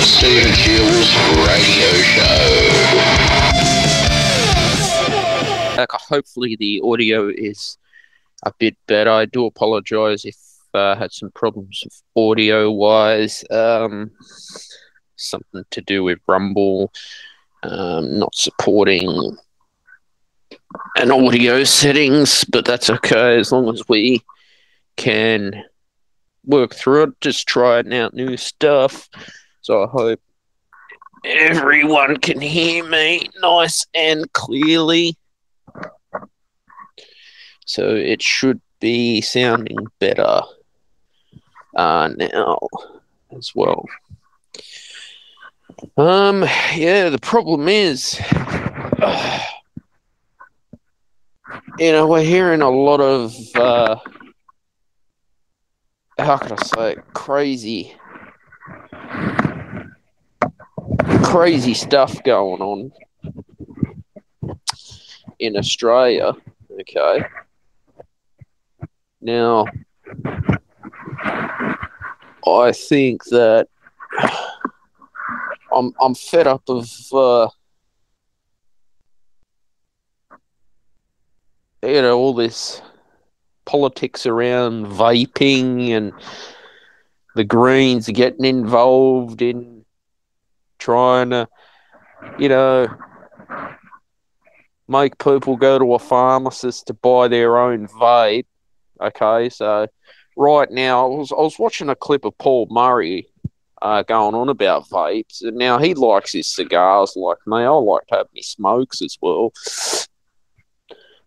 Stephen Chill's radio show. Hopefully the audio is a bit better. I do apologise if I had some problems audio-wise. Something to do with Rumble not supporting an audio settings, but that's okay as long as we can work through it, just trying out new stuff. So I hope everyone can hear me nice and clearly. So it should be sounding better now as well. The problem is, we're hearing a lot of, how can I say it, crazy stuff going on in Australia, okay? Now, I think that I'm fed up of all this politics around vaping and the Greens getting involved in trying to, make people go to a pharmacist to buy their own vape. Okay, so right now I was watching a clip of Paul Murray going on about vapes, and now he likes his cigars like me. I like to have my smokes as well.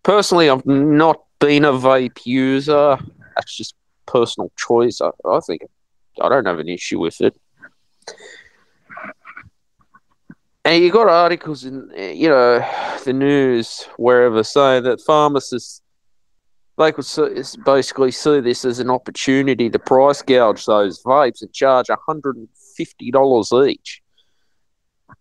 Personally, I've not been a vape user. That's just personal choice. I think I don't have an issue with it. And you got articles in, the news, wherever, saying that pharmacists, they could basically see this as an opportunity to price gouge those vapes and charge $150 each.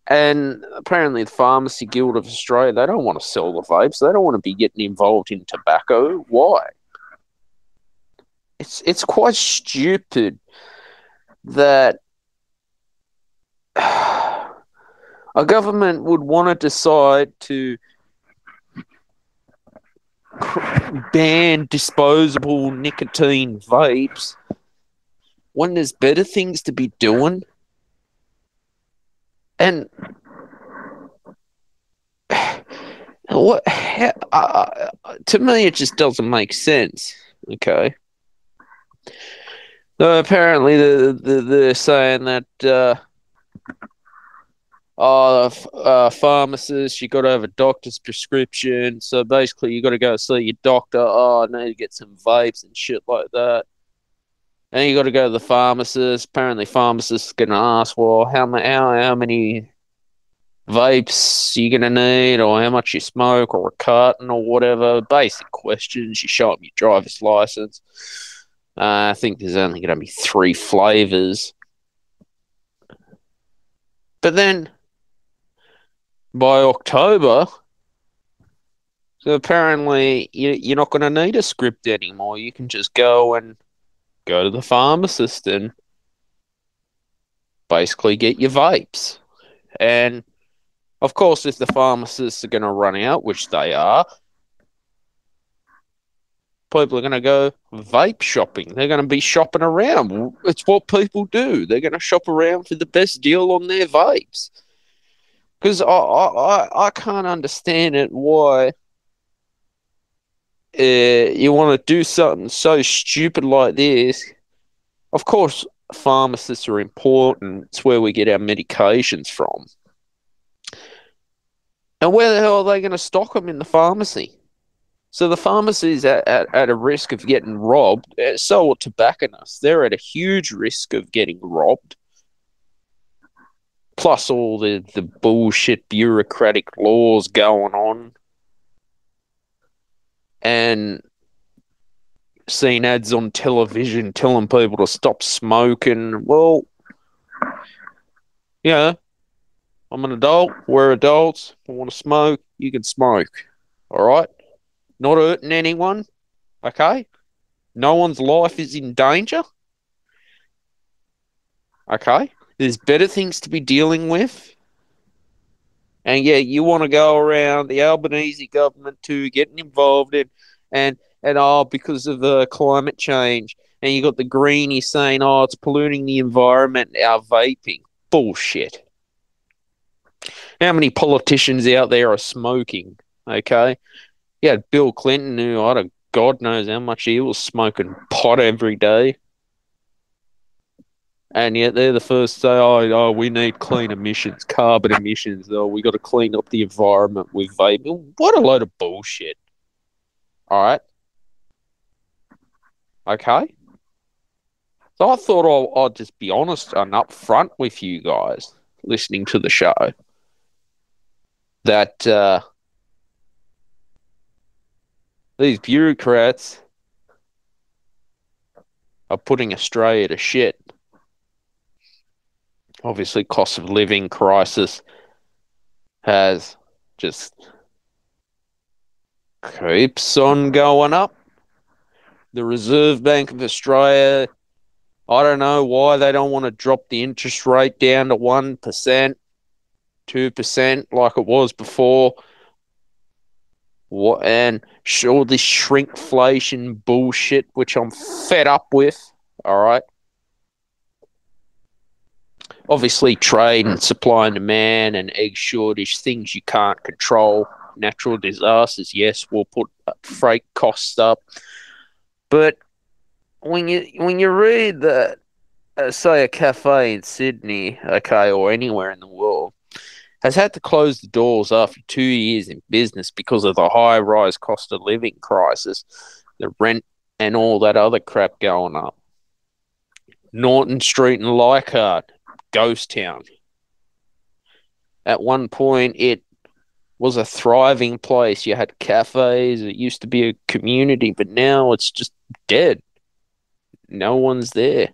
And apparently the Pharmacy Guild of Australia, they don't want to sell the vapes. They don't want to be getting involved in tobacco. Why? It's quite stupid that a government would want to decide to ban disposable nicotine vapes when there's better things to be doing. And to me, it just doesn't make sense. Okay. So apparently, they're saying that pharmacist, you got to have a doctor's prescription. So basically, you got to go see your doctor. Oh, I need to get some vapes and shit like that. And you got to go to the pharmacist. Apparently, pharmacist's going to ask, well, how many vapes you going to need, or how much you smoke, or a carton, or whatever. Basic questions. You show them your driver's license. I think there's only going to be 3 flavors. But then, by October, so apparently you're not going to need a script anymore. You can just go to the pharmacist and basically get your vapes. And, of course, if the pharmacists are going to run out, which they are, people are going to go vape shopping. They're going to be shopping around. It's what people do. They're going to shop around for the best deal on their vapes. Because I can't understand it why you want to do something so stupid like this. Of course, pharmacists are important. It's where we get our medications from. And where the hell are they going to stock them in the pharmacy? So the pharmacy is at a risk of getting robbed. So are tobacconists. They're at a huge risk of getting robbed. Plus all the bullshit bureaucratic laws going on. And seeing ads on television telling people to stop smoking. Well, I'm an adult. We're adults. I want to smoke. You can smoke. All right? Not hurting anyone. Okay? No one's life is in danger. Okay? There's better things to be dealing with. And yeah, you want to go around the Albanese government too, getting involved in, and because of climate change, and you got the greenies saying, oh, it's polluting the environment, our vaping. Bullshit. How many politicians out there are smoking? Okay, yeah, Bill Clinton, who I don't, God knows how much he was smoking pot every day. And yet they're the first to say, oh, we need clean emissions, carbon emissions. Oh, we got to clean up the environment with vaping. What a load of bullshit. All right. Okay. So I thought I'd just be honest and upfront with you guys listening to the show that these bureaucrats are putting Australia to shit. Obviously, cost of living crisis has just keeps on going up. The Reserve Bank of Australia, I don't know why they don't want to drop the interest rate down to 1%, 2% like it was before. And all this shrinkflation bullshit, which I'm fed up with. All right. Obviously, trade and supply and demand and egg shortage, things you can't control. Natural disasters, yes, will put freight costs up. But when you read that, say a cafe in Sydney, okay, or anywhere in the world, has had to close the doors after 2 years in business because of the high rise cost of living crisis, the rent and all that other crap going up. Norton Street in Leichhardt, ghost town. At one point, it was a thriving place. You had cafes. It used to be a community, but now it's just dead. No one's there.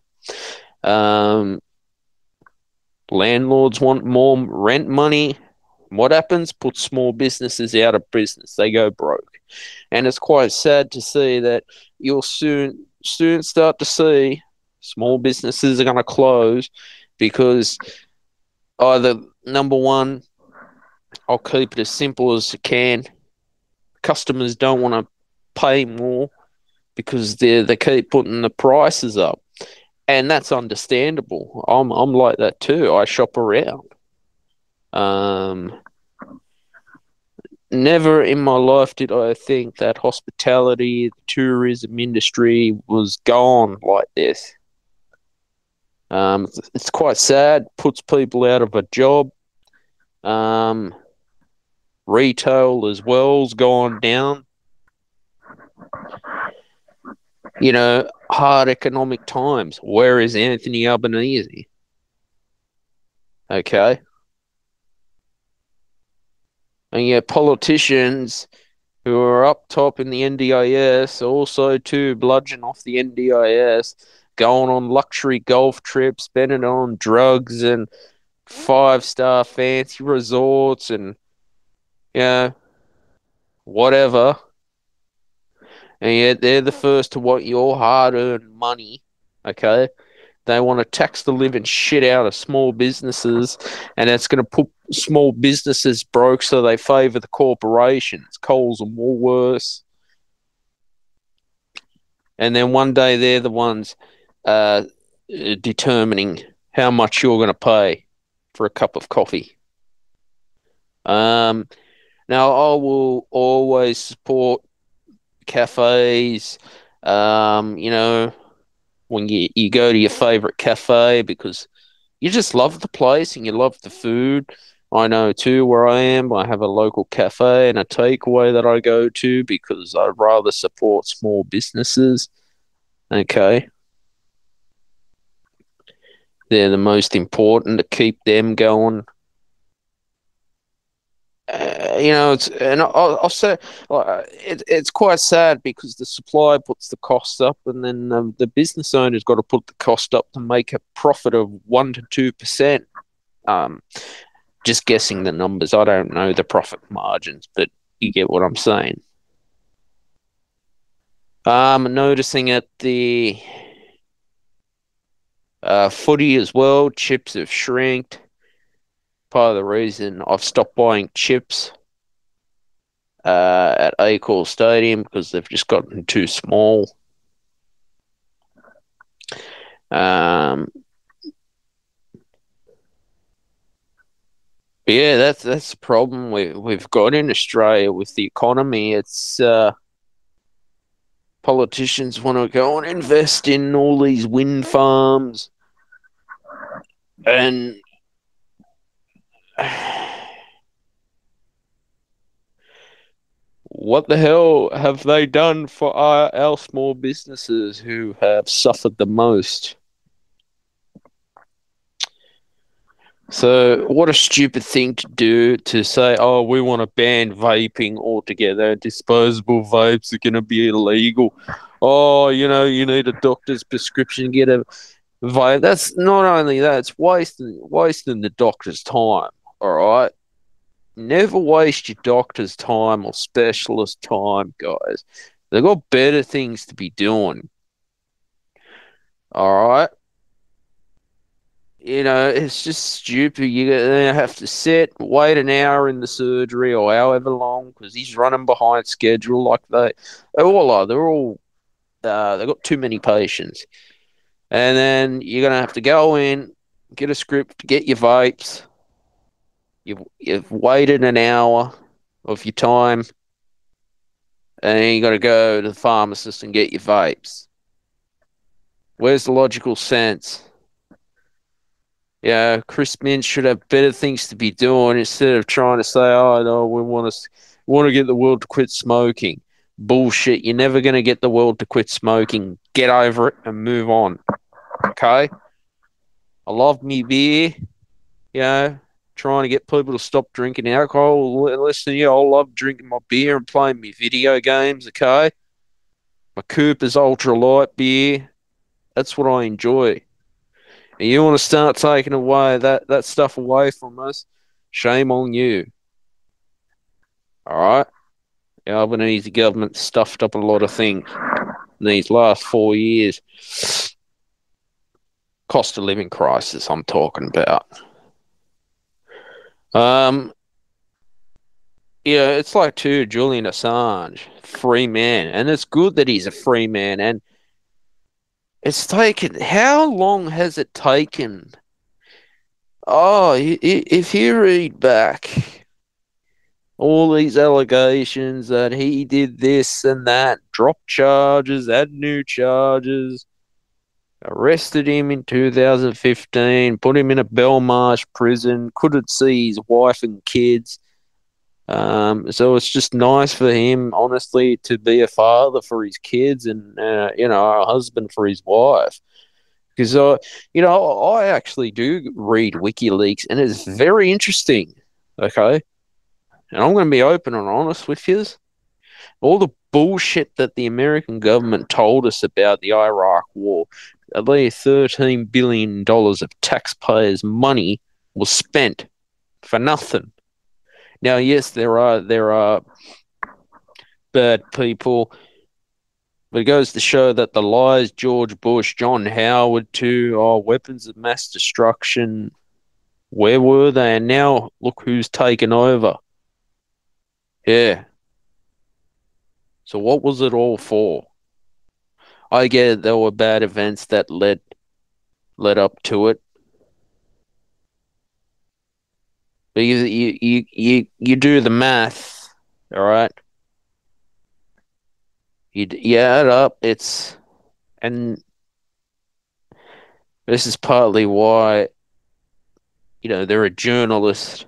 Landlords want more rent money. What happens? Put small businesses out of business. They go broke. And it's quite sad to see that you'll soon start to see small businesses are going to close because either, number one, I'll keep it as simple as I can. Customers don't want to pay more because they keep putting the prices up. And that's understandable. I'm like that too. I shop around. Never in my life did I think that hospitality, the tourism industry was gone like this. It's quite sad. Puts people out of a job. Retail as well's gone down. You know, hard economic times. Where is Anthony Albanese? Okay. And yet politicians who are up top in the NDIS also too bludgeon off the NDIS, going on luxury golf trips, spending on drugs and 5-star fancy resorts and, you know, whatever. And yet they're the first to want your hard-earned money, okay? They want to tax the living shit out of small businesses, and that's going to put small businesses broke, so they favour the corporations, Coles and Woolworths. And then one day they're the ones determining how much you're going to pay for a cup of coffee. Now, I will always support cafes, you know, when you go to your favorite cafe because you just love the place and you love the food. I know too where I am. I have a local cafe and a takeaway that I go to because I'd rather support small businesses. Okay. They're the most important to keep them going. You know, I'll say it's quite sad because the supply puts the costs up, and then the business owner's got to put the cost up to make a profit of 1% to 2%. Just guessing the numbers, I don't know the profit margins, but you get what I'm saying. Noticing at the Footy as well. Chips have shrinked. Part of the reason I've stopped buying chips at Acor Stadium because they've just gotten too small. Yeah, that's the problem we've got in Australia with the economy. It's politicians want to go and invest in all these wind farms, and what the hell have they done for our small businesses who have suffered the most? So, what a stupid thing to do to say, oh, we want to ban vaping altogether. Disposable vapes are going to be illegal. Oh, you need a doctor's prescription to get a vape. That's not only that, it's wasting the doctor's time. All right. Never waste your doctor's time or specialist time, guys. They've got better things to be doing. All right. It's just stupid. You're going to have to sit, wait an hour in the surgery or however long because he's running behind schedule like they all are. They've got too many patients. And then you're going to have to go in, get a script, get your vapes. You've waited an hour of your time, and then you got to go to the pharmacist and get your vapes. Where's the logical sense? Yeah, Chris Minch should have better things to be doing instead of trying to say, "Oh no, we want to get the world to quit smoking." Bullshit! You're never going to get the world to quit smoking. Get over it and move on. Okay? I love me beer. Trying to get people to stop drinking alcohol. Listen, I love drinking my beer and playing my video games. Okay? My Cooper's Ultra Light beer. That's what I enjoy. And you want to start taking away that stuff away from us, shame on you. All right? The Albanese government stuffed up a lot of things in these last 4 years. Cost of living crisis I'm talking about. It's like too Julian Assange, free man. And it's good that he's a free man. And it's taken, how long has it taken? Oh, if you read back all these allegations that he did this and that, dropped charges, add new charges, arrested him in 2015, put him in a Belmarsh prison, couldn't see his wife and kids. So it's just nice for him, honestly, to be a father for his kids and, a husband for his wife. Because, I actually do read WikiLeaks and it's very interesting, okay? And I'm going to be open and honest with you. All the bullshit that the American government told us about the Iraq war, at least $13 billion of taxpayers' money was spent for nothing. Now, yes, there are bad people, but it goes to show that the lies George Bush, John Howard too, weapons of mass destruction, where were they? And now look who's taken over. Yeah. So what was it all for? I get it, there were bad events that led up to it. But you do the math, all right? You add up, and this is partly why, there are journalists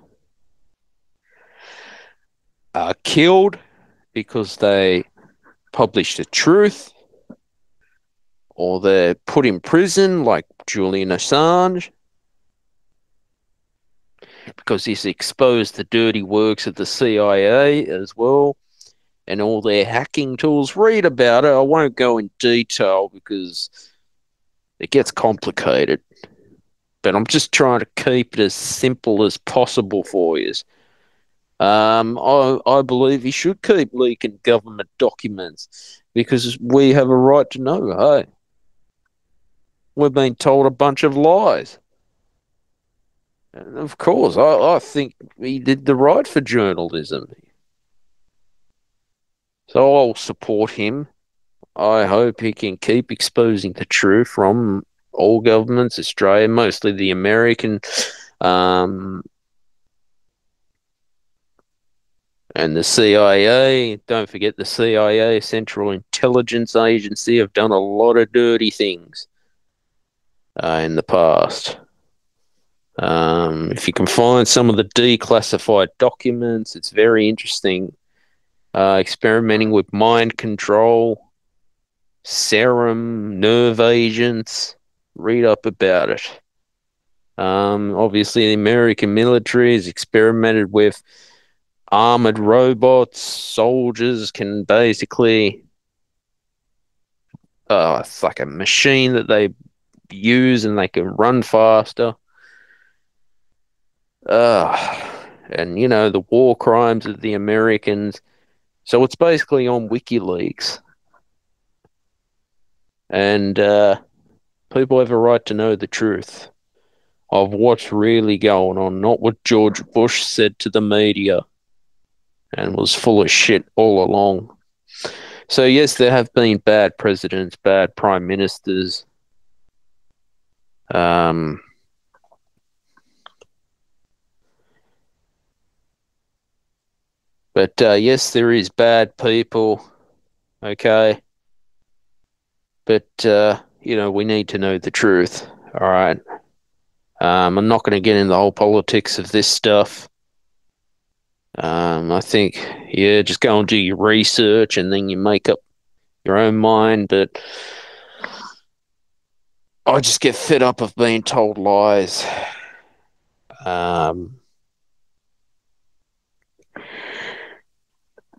are killed because they publish the truth, or they're put in prison like Julian Assange because he's exposed the dirty works of the CIA as well and all their hacking tools. Read about it. I won't go in detail because it gets complicated. But I'm just trying to keep it as simple as possible for you. I believe he should keep leaking government documents because we have a right to know, hey? We've been told a bunch of lies. And of course, I think he did the right for journalism. So I'll support him. I hope he can keep exposing the truth from all governments, Australia, mostly the American, um, and the CIA. Don't forget the CIA, Central Intelligence Agency, have done a lot of dirty things in the past. If you can find some of the declassified documents, it's very interesting. Experimenting with mind control, serum, nerve agents. Read up about it. Obviously, the American military has experimented with armored robots. Soldiers can basically, it's like a machine that they use and they can run faster. Uh, and the war crimes of the Americans. So it's basically on WikiLeaks, and people have a right to know the truth of what's really going on, not what George Bush said to the media and was full of shit all along. So yes, there have been bad presidents, bad prime ministers. Um, but yes, there is bad people. Okay, but we need to know the truth. All right. I'm not going to get in the whole politics of this stuff. I think, yeah, just go and do your research and then you make up your own mind. But I just get fed up of being told lies. Um,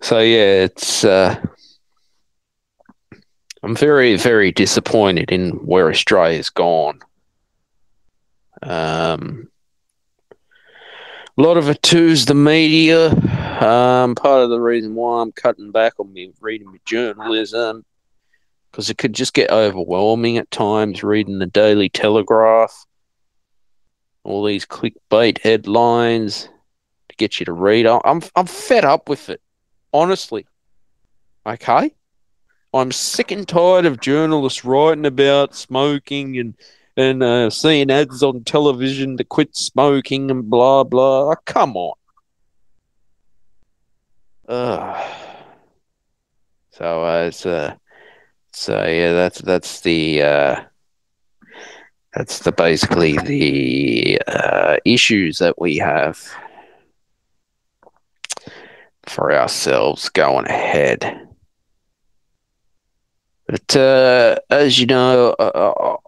so yeah, I'm very, very disappointed in where Australia's gone. A lot of it too's the media. Part of the reason why I'm cutting back on me reading my journalism, because it could just get overwhelming at times reading the Daily Telegraph, all these clickbait headlines to get you to read. I'm fed up with it, honestly. Okay, I'm sick and tired of journalists writing about smoking and seeing ads on television to quit smoking and blah blah. Oh, come on. Ugh. So yeah, that's the basically the issues that we have for ourselves going ahead. But as you know,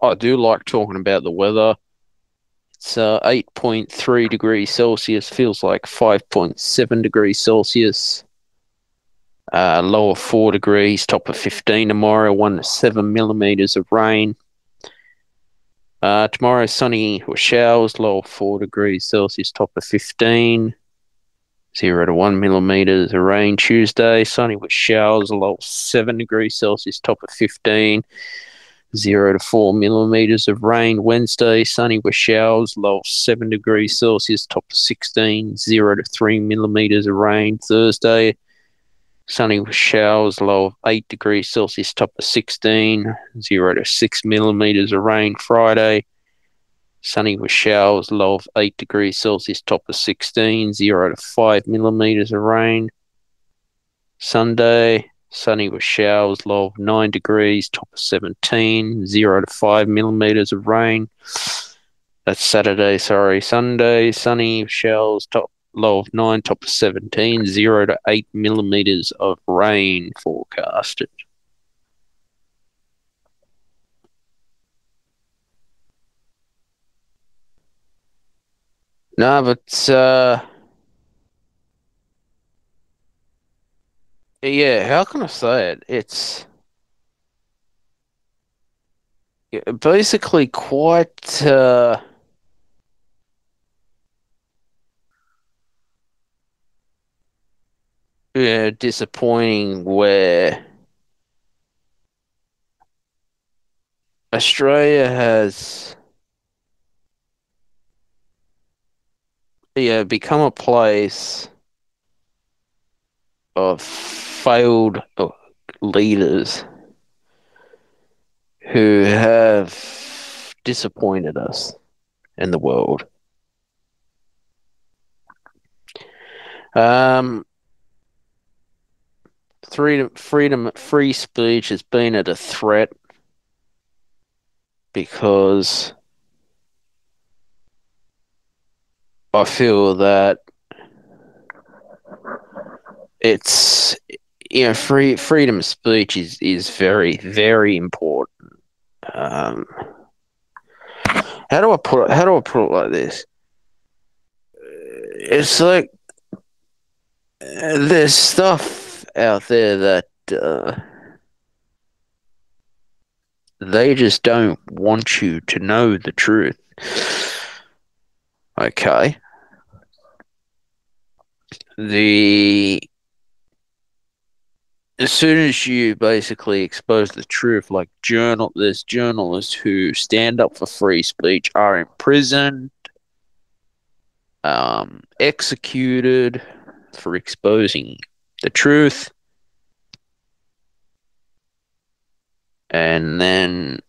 I do like talking about the weather. It's 8.3 degrees Celsius, feels like 5.7 degrees Celsius. Low of 4 degrees, top of 15 tomorrow, 1 to 7 millimeters of rain. Tomorrow, sunny with showers, low of 4 degrees Celsius, top of 15. 0 to 1 millimeters of rain. Tuesday, sunny with showers, low of 7 degrees Celsius, top of 15. 0 to 4 millimeters of rain. Wednesday, sunny with showers, low of 7 degrees Celsius, top of 16. 0 to 3 millimeters of rain. Thursday, sunny with showers, low of 8 degrees Celsius, top of 16. 0 to 6 millimeters of rain. Friday, sunny with showers, low of 8 degrees Celsius, top of 16. 0 to 5 millimeters of rain. Sunday, sunny with showers, low of 9 degrees, top of 17. 0 to 5 millimeters of rain. That's Saturday, sorry. Sunday, sunny with showers, low of 9, top of 17. 0 to 8 millimeters of rain forecasted. No, but yeah, how can I say it? It's basically quite disappointing where Australia has become a place of failed leaders who have disappointed us and the world. Um, free speech has been at a threat because I feel that it's freedom of speech is very, very important. Um, how do I put it like this? It's like there's stuff out there that they just don't want you to know the truth. Okay. The As soon as you basically expose the truth, like there's journalists who stand up for free speech are imprisoned, executed for exposing the truth, and then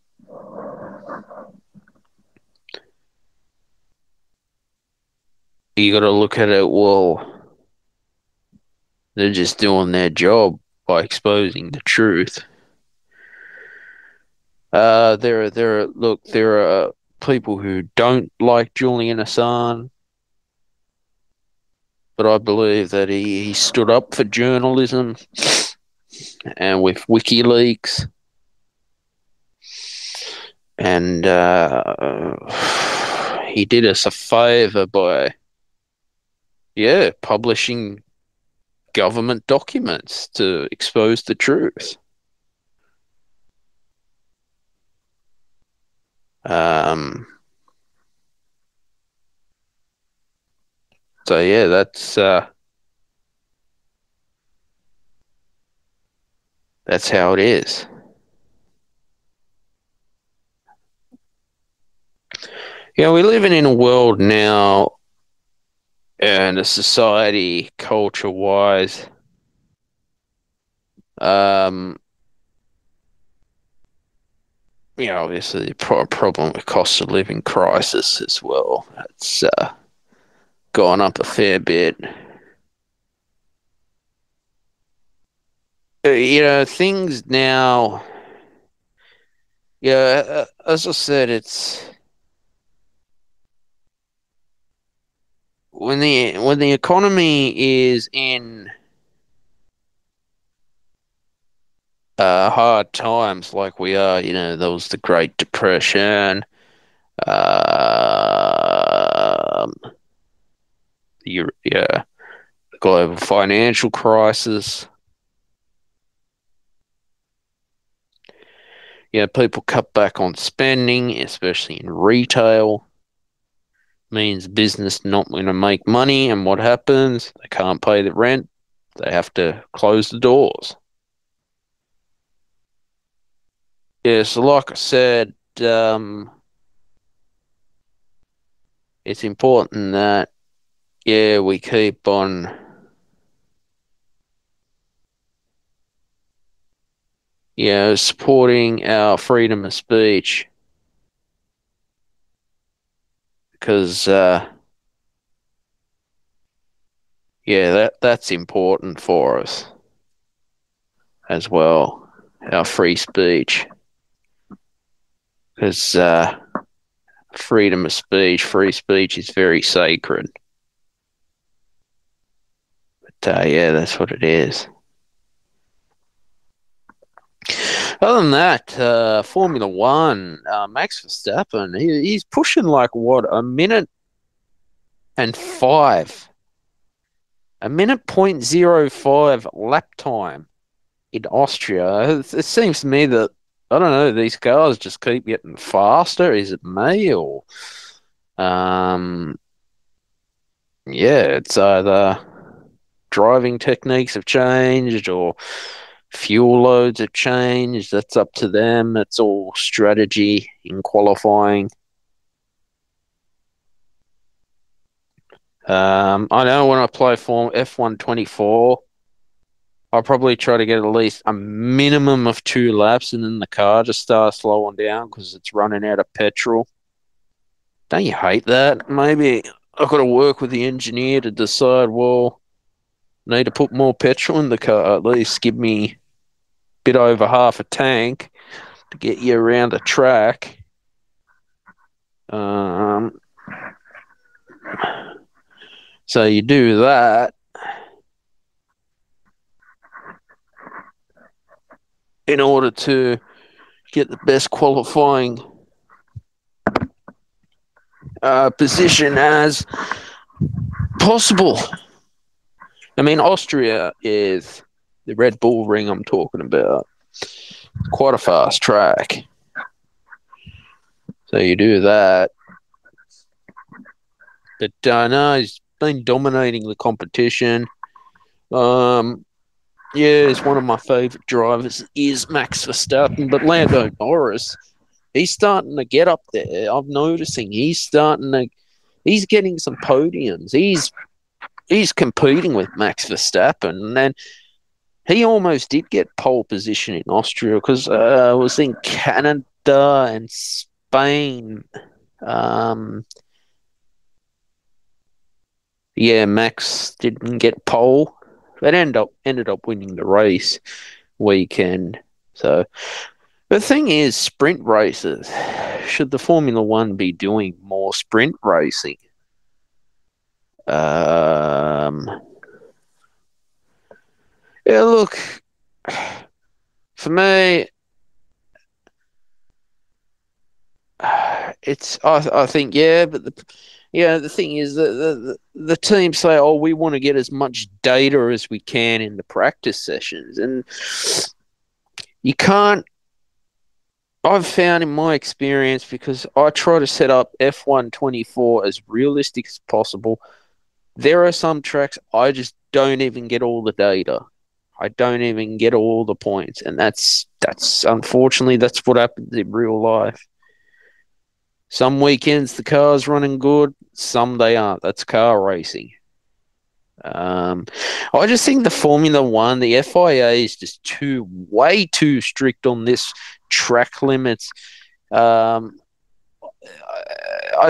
you got to look at it. Well, they're just doing their job by exposing the truth. There are people who don't like Julian Assange, but I believe that he stood up for journalism, and with WikiLeaks, and he did us a favor by, publishing government documents to expose the truth. Um, so yeah, that's how it is. Yeah, we're living in a world now and a society culture wise. Um, obviously the problem with cost of living crisis as well. It's gone up a fair bit. Things now. Yeah, as I said, it's when the economy is in hard times like we are. There was the Great Depression, um, the global financial crisis. People cut back on spending, especially in retail. Means business not going to make money, and what happens? They can't pay the rent. They have to close the doors. Yeah, so like I said, it's important that we keep on supporting our freedom of speech because that's important for us as well, our free speech, because freedom of speech, free speech is very sacred. But that's what it is. Other than that, Formula One, Max Verstappen, he's pushing like what, a minute 0.05 lap time in Austria. It seems to me that, I don't know, these cars just keep getting faster. Is it me or it's either driving techniques have changed or Fuel loads have changed. That's up to them. It's all strategy in qualifying. I know when I play for F124, I'll probably try to get at least a minimum of 2 laps, and then the car just starts slowing down because it's running out of petrol. Don't you hate that? Maybe I've got to work with the engineer to decide, well, need to put more petrol in the car, at least give me a bit over half a tank to get you around the track. So you do that. In order to get the best qualifying position as possible. I mean, Austria is the Red Bull Ring I'm talking about. Quite a fast track. So you do that. But no, he's been dominating the competition. Yeah, he's one of my favourite drivers is Max Verstappen, but Lando Norris, he's starting to get up there. I'm noticing he's getting some podiums. He's competing with Max Verstappen, and he almost did get pole position in Austria because I was in Canada and Spain. Yeah, Max didn't get pole. But ended up winning the race weekend. So the thing is, sprint races. Should the Formula One be doing more sprint racing? Yeah, look, for me, I think yeah, but the thing is that the teams say, oh, we want to get as much data as we can in the practice sessions, and you can't. I've found in my experience, because I try to set up F124 as realistic as possible. There are some tracks I just don't even get all the data. I don't even get all the points, and that's unfortunately that's what happens in real life. Some weekends the car's running good, some they aren't. That's car racing. I just think the Formula One, the FIA is just way too strict on this track limits. I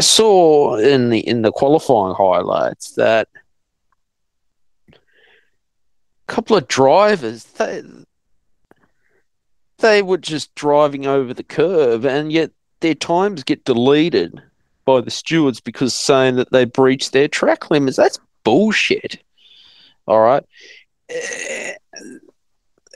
saw in the qualifying highlights that a couple of drivers they were just driving over the curve, and yet their times get deleted by the stewards because saying that they breached their track limits. That's bullshit. All right.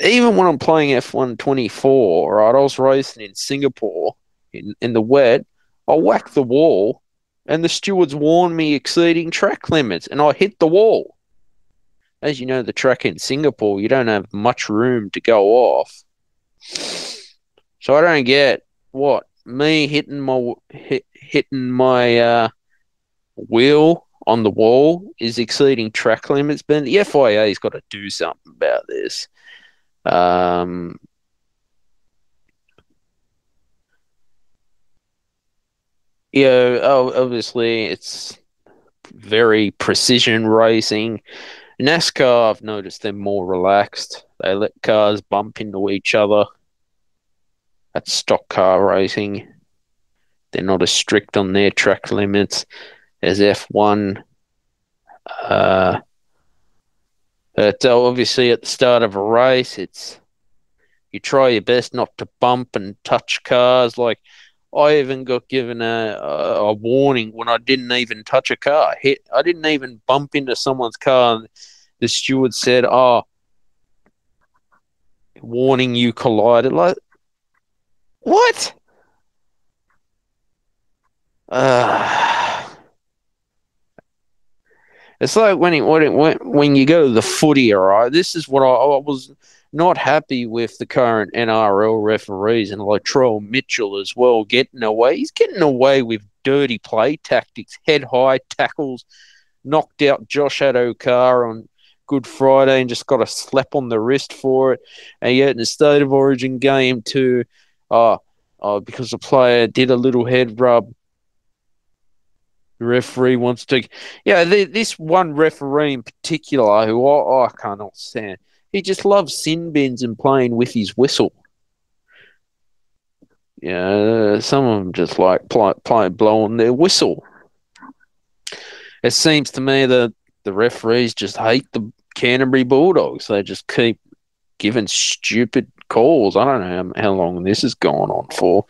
Even when I'm playing F124, right, I was racing in Singapore in the wet. I whacked the wall, and the stewards warned me exceeding track limits, and I hit the wall. As you know, the track in Singapore, you don't have much room to go off. So I don't get what me hitting my wheel on the wall is exceeding track limits, but the FIA's got to do something about this. Obviously it's very precision racing. NASCAR, I've noticed they're more relaxed. They let cars bump into each other. That's stock car racing. They're not as strict on their track limits as F1. But obviously at the start of a race, you try your best not to bump and touch cars. Like, I even got given a warning when I didn't even touch a car. I didn't even bump into someone's car. And the steward said, "Oh, warning, you collided." Like, what? It's like when you go to the footy, all right? This is what I was not happy with the current NRL referees, and Latrell Mitchell as well getting away. He's getting away with dirty play tactics, head high tackles, knocked out Josh Adokar on Good Friday and just got a slap on the wrist for it. And yet in the State of Origin game 2, because the player did a little head rub, the referee wants to. Yeah, this one referee in particular who I cannot stand, he just loves sin bins and playing with his whistle. Yeah, some of them just like blowing their whistle. It seems to me that the referees just hate the Canterbury Bulldogs. They just keep giving stupid calls. I don't know how long this has gone on for.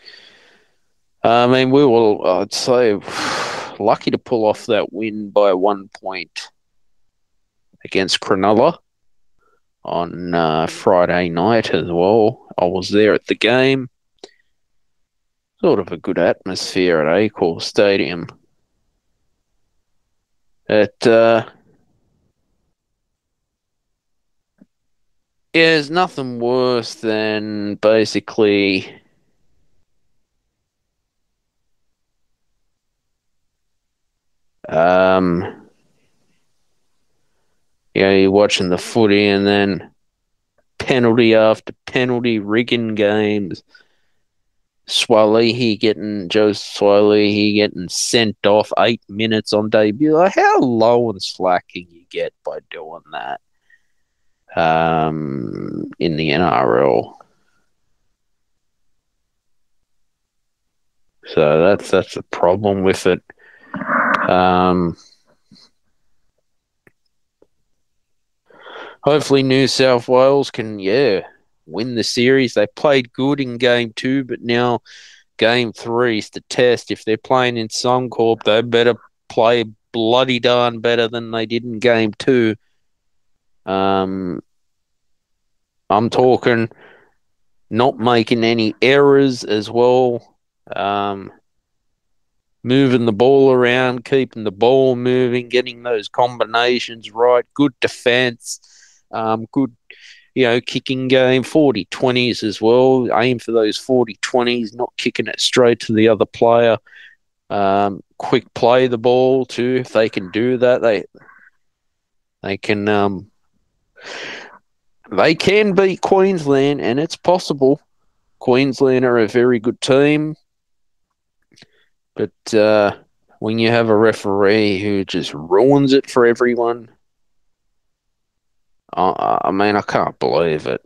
I mean, we were, I'd say, lucky to pull off that win by 1 point against Cronulla on Friday night as well. I was there at the game. Sort of a good atmosphere at Accor Stadium. There's nothing worse than basically you're watching the footy and then penalty after penalty, rigging games. Joe Swalehe getting sent off 8 minutes on debut. Like, how low and slack can you get by doing that? In the NRL. So that's the problem with it. Hopefully New South Wales can, win the series. They played good in game 2, but now game 3 is the test. If they're playing in Suncorp, they better play bloody darn better than they did in game 2. I'm talking not making any errors as well. Moving the ball around, keeping the ball moving, getting those combinations right, good defense, good, kicking game, 40-20s as well. Aim for those 40-20s, not kicking it straight to the other player. Quick play the ball too. If they can do that, they can beat Queensland, and it's possible. Queensland are a very good team. But when you have a referee who just ruins it for everyone, I mean, I can't believe it.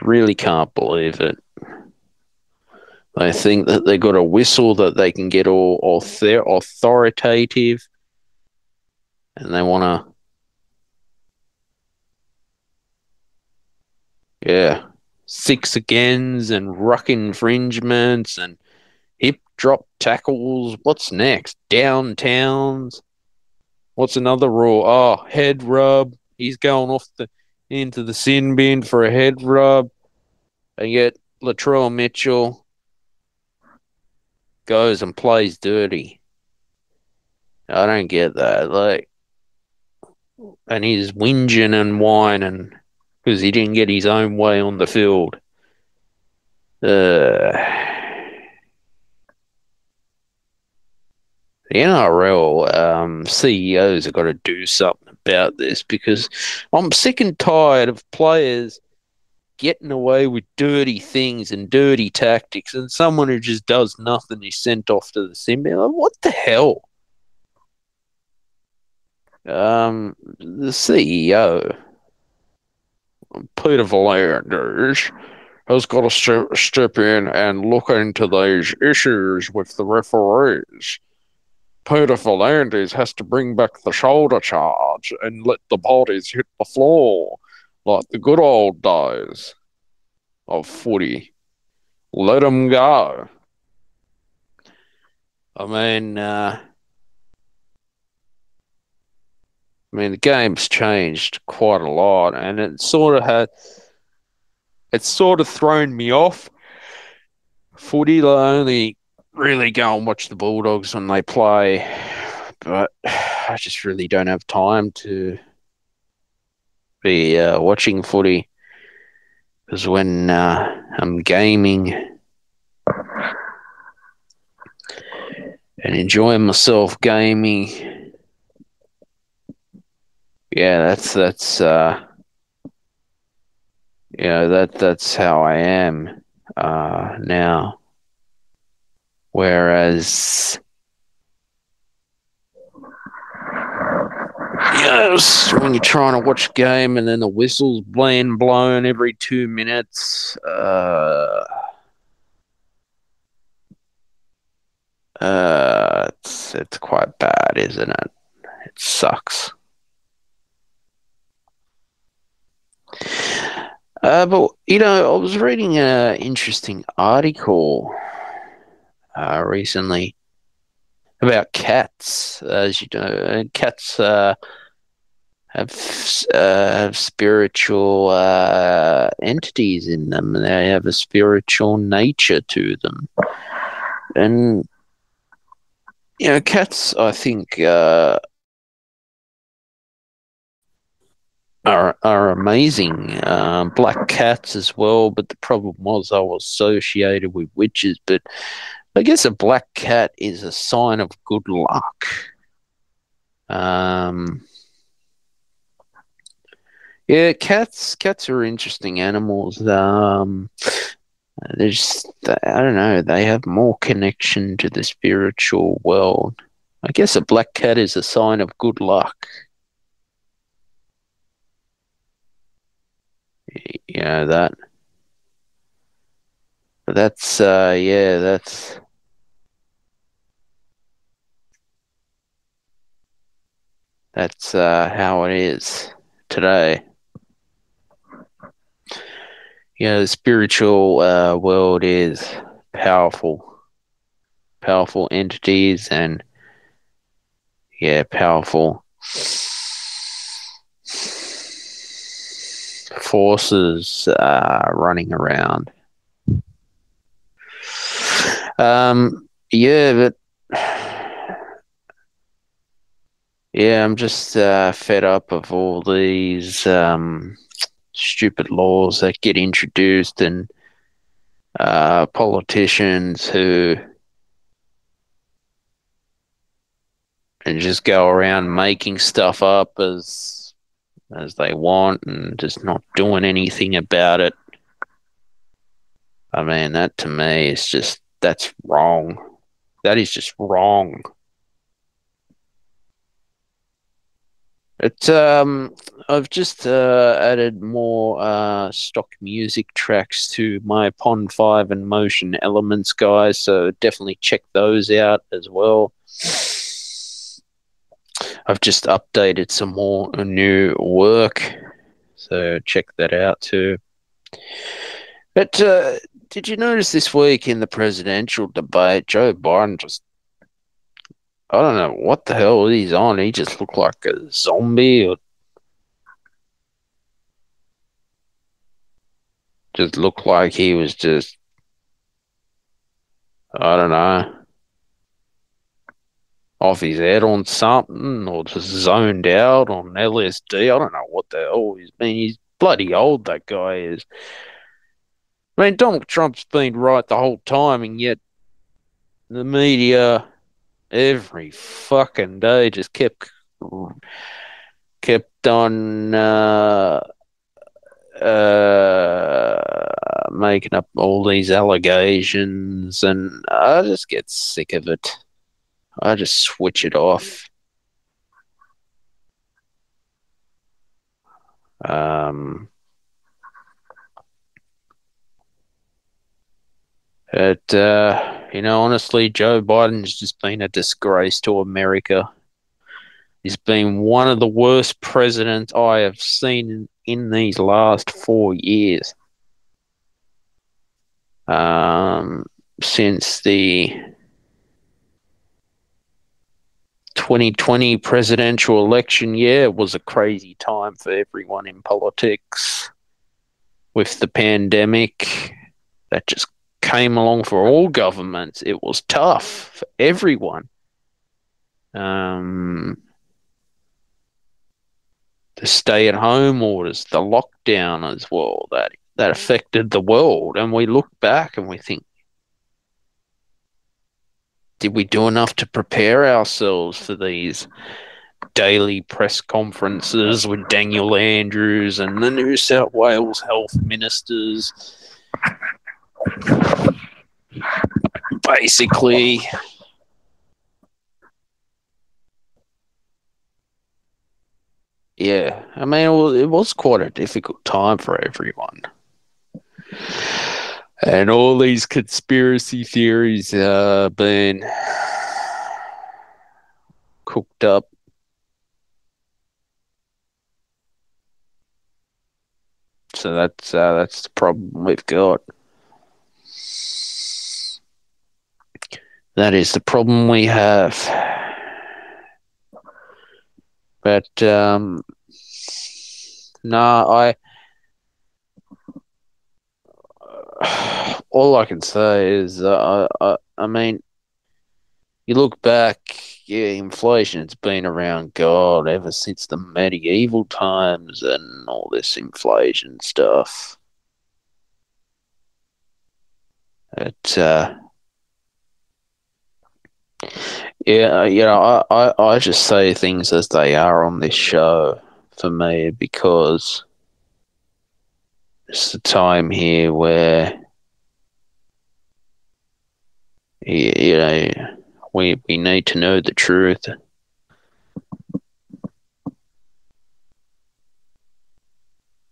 Really can't believe it. They think that they got a whistle that they can get all authoritative, and they want to, 6 agains and ruck infringements and hip drop tackles. What's next? Downtowns. What's another rule? Oh, head rub. He's going into the sin bin for a head rub. And yet Latrell Mitchell goes and plays dirty. I don't get that. And he's whinging and whining because he didn't get his own way on the field. The NRL CEOs have got to do something about this because I'm sick and tired of players getting away with dirty things and dirty tactics, and someone who just does nothing is sent off to the sin bin. Like, what the hell? The CEO, Peter V'landers, has got to step in and look into these issues with the referees. Peter V'landers has to bring back the shoulder charge and let the bodies hit the floor like the good old days of footy. Let them go. I mean, the game's changed quite a lot, and it's sort of thrown me off footy. I only really go and watch the Bulldogs when they play, but I just really don't have time to be watching footy because when I'm gaming and enjoying myself gaming, Yeah, that's how I am now. Whereas, yes, when you're trying to watch a game and then the whistle's being blown every 2 minutes, it's quite bad, isn't it? It sucks. But I was reading an interesting article recently about cats. As you know, and cats have spiritual entities in them. They have a spiritual nature to them, and cats, I think, are amazing. Black cats as well, but the problem was I was associated with witches. But I guess a black cat is a sign of good luck. Um, yeah, cats are interesting animals. I don't know, they have more connection to the spiritual world. I guess a black cat is a sign of good luck. You know that. But that's how it is today. The spiritual world is powerful, powerful entities, and powerful forces running around. But I'm just fed up of all these stupid laws that get introduced, and politicians who and just go around making stuff up as they want and just not doing anything about it. I mean, that to me is that's wrong. That is just wrong. I've just added more stock music tracks to my Pond 5 and Motion Elements, guys, so definitely check those out as well. I've just updated some more new work, so check that out too. But did you notice this week in the presidential debate, Joe Biden I don't know what the hell he's on. He just looked like a zombie, or just looked like he was I don't know, off his head on something, or just zoned out on LSD. I don't know what the hell he's been. He's bloody old, that guy is. I mean, Donald Trump's been right the whole time, and yet the media every fucking day just kept on making up all these allegations, and I just get sick of it. I just switch it off. Um, honestly, Joe Biden's just been a disgrace to America. He's been one of the worst presidents I have seen in these last 4 years. Since the 2020 presidential election, it was a crazy time for everyone in politics with the pandemic that just came along for all governments. It was tough for everyone. The stay-at-home orders, the lockdown as well, that affected the world. And we look back and we think, did we do enough to prepare ourselves for these daily press conferences with Daniel Andrews and the New South Wales health ministers. Basically, yeah, I mean, it was quite a difficult time for everyone. And all these conspiracy theories being cooked up. So that's the problem we've got. That is the problem we have. But no, all I can say is I mean, you look back, yeah, inflation's been around, God, ever since the medieval times and all this inflation stuff. It yeah, I just say things as they are on this show for me because it's a time here where you know we need to know the truth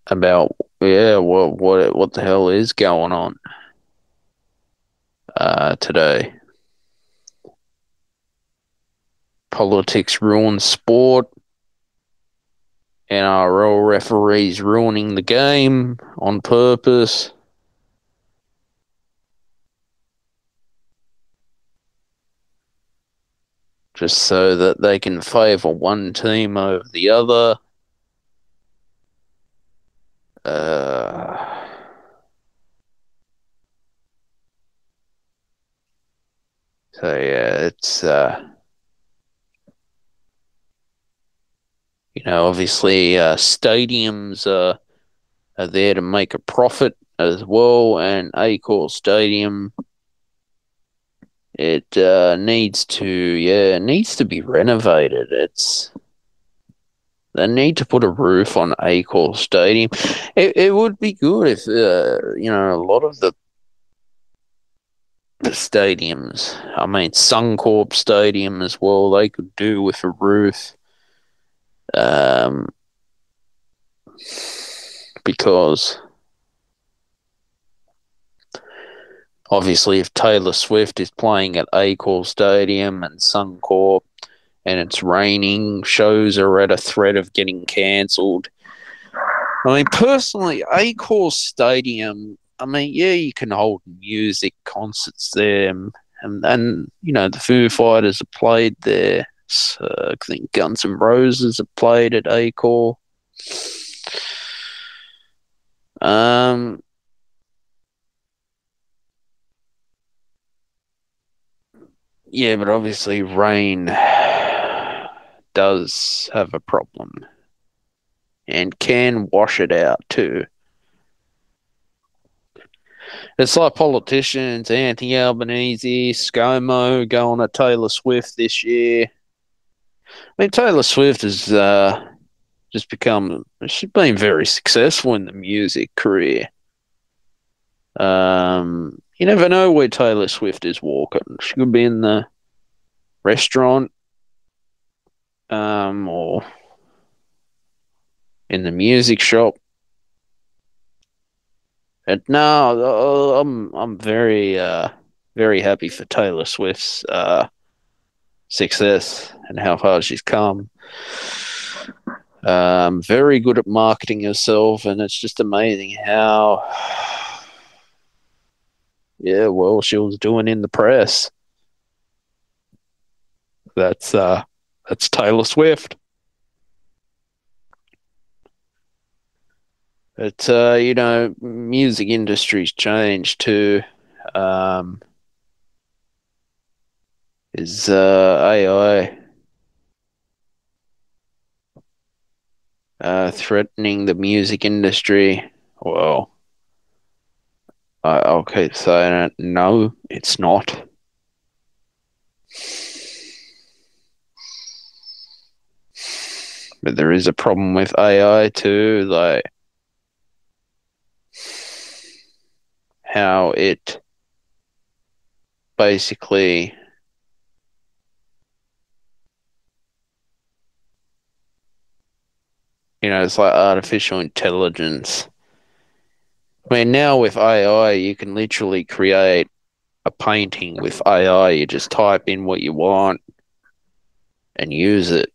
about what the hell is going on today. Politics ruins sport. NRL referees ruining the game on purpose. Just so that they can favour one team over the other. So yeah, it's obviously stadiums are there to make a profit as well, and Accor Stadium it needs to be renovated. They need to put a roof on Accor Stadium. It would be good if a lot of the stadiums, I mean Suncorp Stadium as well, they could do with a roof. Because obviously if Taylor Swift is playing at Accor Stadium and Suncorp and it's raining, shows are at a threat of getting cancelled. I mean, personally, Accor Stadium, I mean, yeah, you can hold music concerts there, and the Foo Fighters have played there. So I think Guns N' Roses have played at Accor. Yeah, but obviously rain does have a problem and can wash it out too. It's like politicians, Anthony Albanese, ScoMo going to Taylor Swift this year. I mean, Taylor Swift has she's been very successful in the music career. You never know where Taylor Swift is walking. She could be in the restaurant, or in the music shop. And no, I'm very very happy for Taylor Swift's success and how far she's come. Very good at marketing herself, and it's just amazing how she was doing in the press. That's Taylor Swift. But music industry's changed too. Is AI threatening the music industry? Well, I'll keep saying it. No, it's not. But there is a problem with AI too, like how it basically, it's like artificial intelligence. I mean, now with AI, you can literally create a painting with AI. You just type in what you want and use it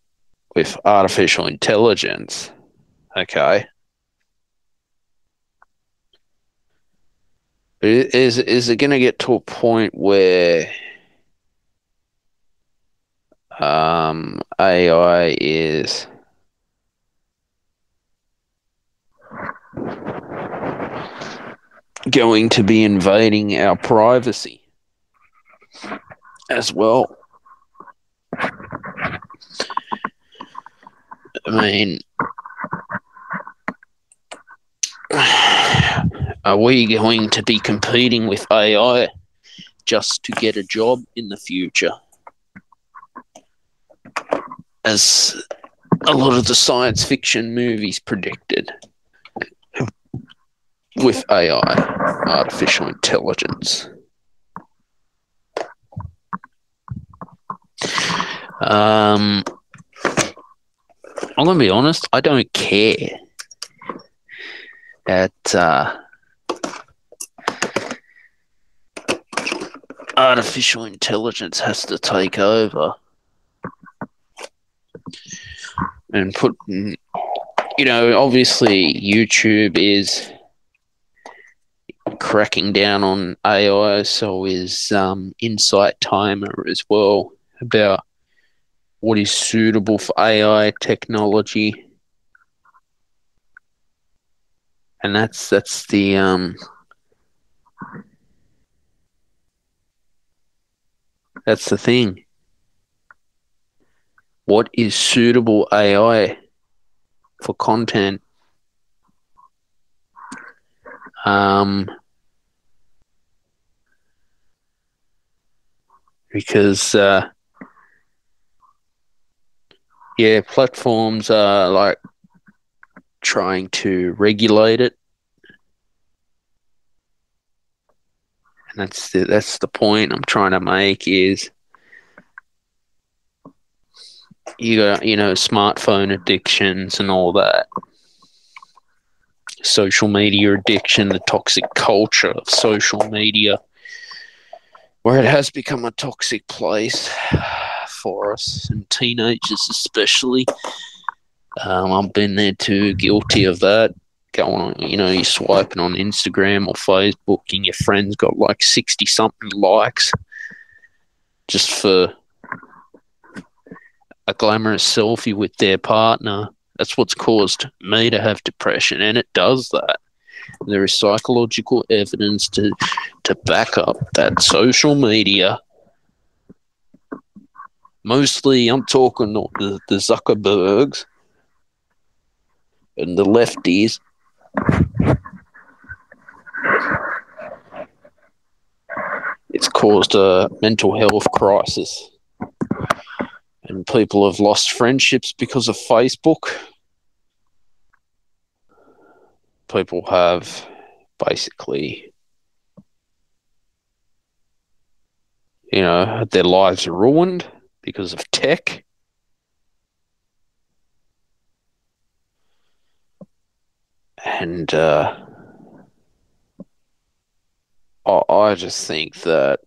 with artificial intelligence. Okay. Is it going to get to a point where AI is going to be invading our privacy as well? I mean, are we going to be competing with AI just to get a job in the future? As a lot of the science fiction movies predicted with AI, artificial intelligence. I'm going to be honest, I don't care that artificial intelligence has to take over and put, obviously YouTube is cracking down on AI, so is Insight Timer as well, about what is suitable for AI technology. And that's the thing. What is suitable AI for content? Because platforms are like trying to regulate it, and that's the point I'm trying to make. Is you got smartphone addictions and all that, social media addiction, the toxic culture of social media, where it has become a toxic place for us and teenagers especially. I've been there too, guilty of that. Going on, you're swiping on Instagram or Facebook and your friend's got like 60 something likes just for a glamorous selfie with their partner. That's what's caused me to have depression, and it does that. There is psychological evidence to back up that social media, mostly I'm talking the Zuckerbergs and the lefties, it's caused a mental health crisis. And people have lost friendships because of Facebook. People have basically, their lives are ruined because of tech. And I just think that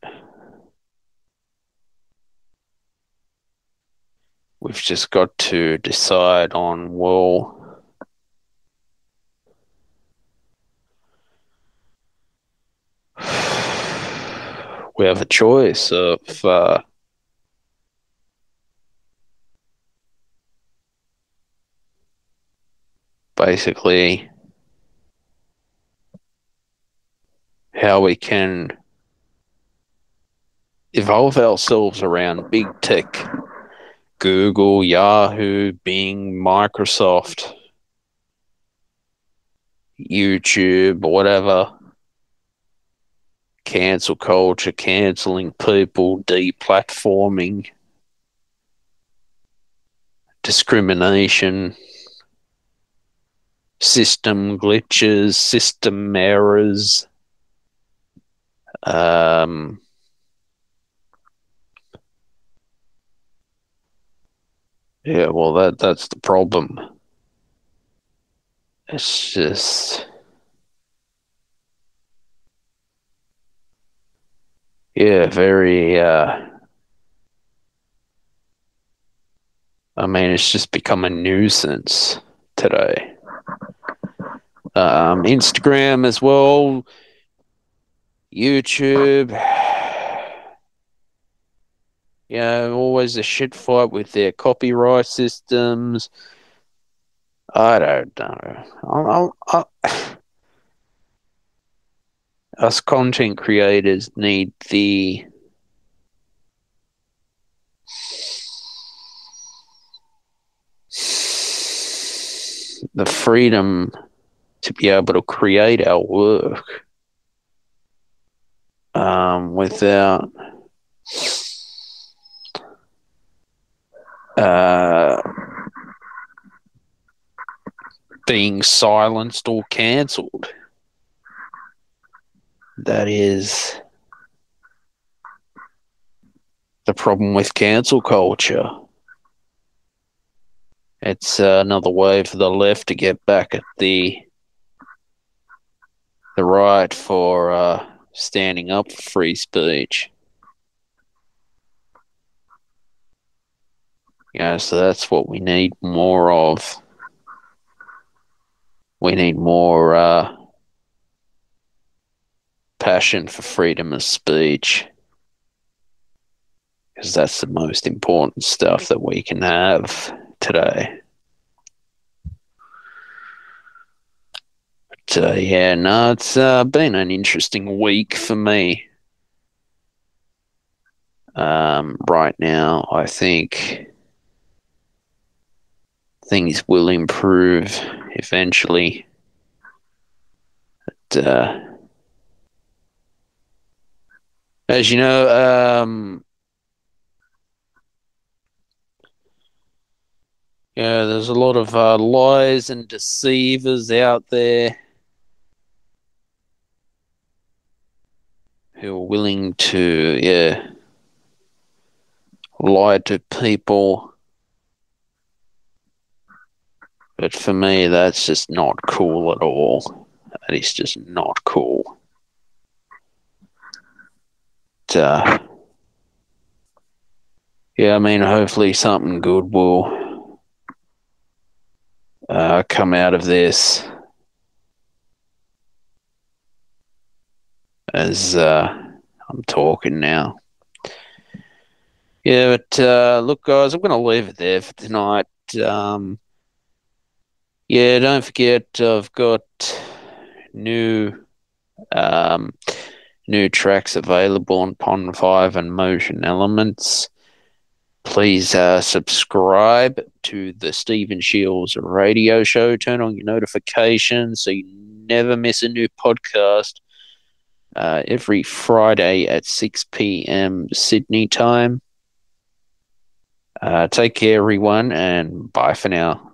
we've just got to decide on, well, we have a choice of basically how we can evolve ourselves around big tech, Google, Yahoo, Bing, Microsoft, YouTube, whatever. Cancel culture, canceling people, deplatforming, discrimination, system glitches, system errors. Yeah, well, that's the problem. It's just, yeah, very. I mean, it's just become a nuisance today. Instagram as well, YouTube. Yeah, always a shit fight with their copyright systems. I don't know. Us content creators need the freedom to be able to create our work without being silenced or cancelled. That is the problem with cancel culture. It's another way for the left to get back at the right for standing up for free speech. Yeah, so that's what we need more of. We need more passion for freedom of speech, because that's the most important stuff that we can have today. But yeah, no, it's been an interesting week for me. Right now, I think things will improve eventually. But, as you know, yeah, there's a lot of lies and deceivers out there who are willing to, yeah, lie to people. But for me, that's just not cool at all. That is just not cool. But, yeah, I mean, hopefully something good will come out of this. As I'm talking now. Yeah, but look, guys, I'm going to leave it there for tonight. Yeah, don't forget, I've got new tracks available on Pond 5 and Motion Elements. Please subscribe to the Stephen Shields radio show. Turn on your notifications so you never miss a new podcast. Every Friday at 6 p.m. Sydney time. Take care, everyone, and bye for now.